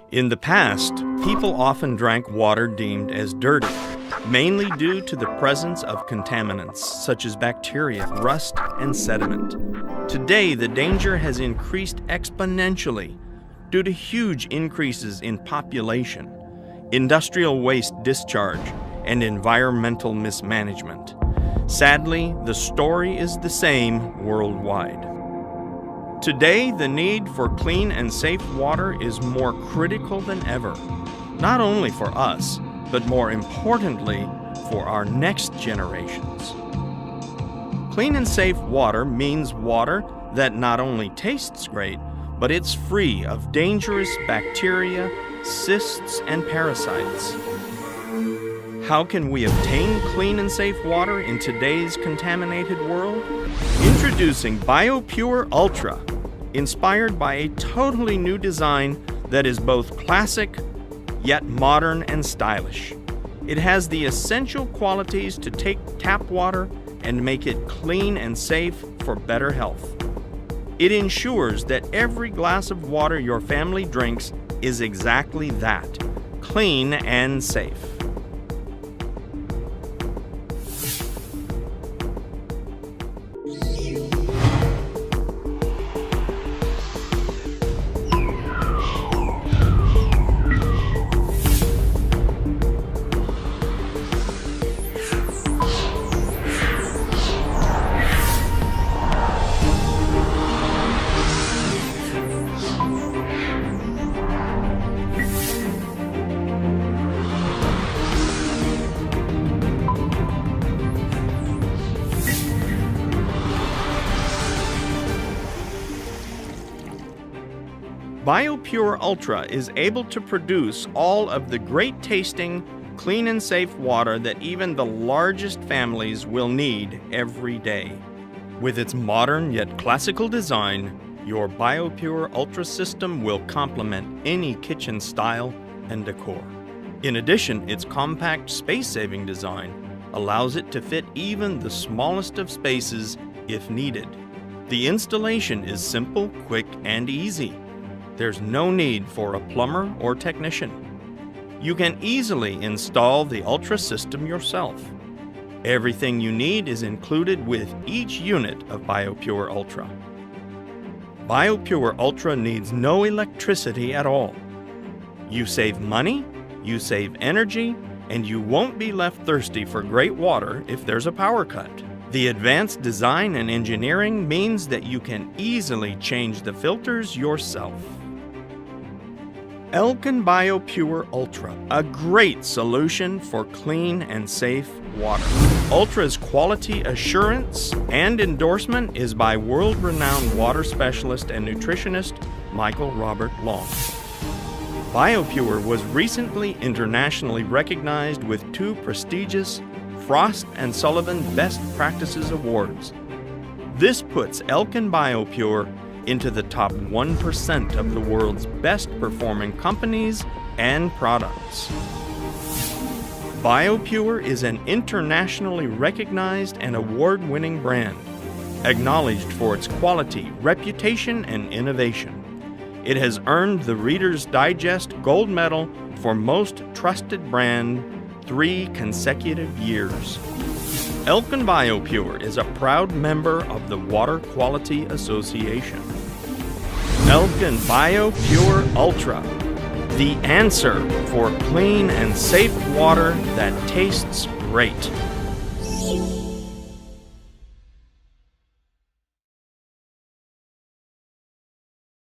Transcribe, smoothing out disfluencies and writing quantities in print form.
In the past, people often drank water deemed as dirty, mainly due to the presence of contaminants such as bacteria, rust, and sediment. Today, the danger has increased exponentially due to huge increases in population, industrial waste discharge, and environmental mismanagement. Sadly, the story is the same worldwide. Today, the need for clean and safe water is more critical than ever, not only for us, but more importantly, for our next generations. Clean and safe water means water that not only tastes great, but it's free of dangerous bacteria, cysts, and parasites. How can we obtain clean and safe water in today's contaminated world? Introducing BioPure Ultra, inspired by a totally new design that is both classic yet modern and stylish. It has the essential qualities to take tap water and make it clean and safe for better health. It ensures that every glass of water your family drinks is exactly that, clean and safe. BioPure Ultra is able to produce all of the great tasting, clean and safe water that even the largest families will need every day. With its modern yet classical design, your BioPure Ultra system will complement any kitchen style and decor. In addition, its compact space-saving design allows it to fit even the smallest of spaces if needed. The installation is simple, quick, and easy. There's no need for a plumber or technician. You can easily install the Ultra system yourself. Everything you need is included with each unit of BioPure Ultra. BioPure Ultra needs no electricity at all. You save money, you save energy, and you won't be left thirsty for great water if there's a power cut. The advanced design and engineering means that you can easily change the filters yourself. BioPure Ultra, a great solution for clean and safe water. Ultra's quality assurance and endorsement is by world-renowned water specialist and nutritionist Michael Robert Long. BioPure was recently internationally recognized with 2 prestigious Frost & Sullivan Best Practices Awards. This puts BioPure into the top 1% of the world's best performing companies and products. BioPure is an internationally recognized and award-winning brand, acknowledged for its quality, reputation, and innovation. It has earned the Reader's Digest Gold Medal for Most Trusted Brand 3 consecutive years. BioPure is a proud member of the Water Quality Association. BioPure Ultra, the answer for clean and safe water that tastes great.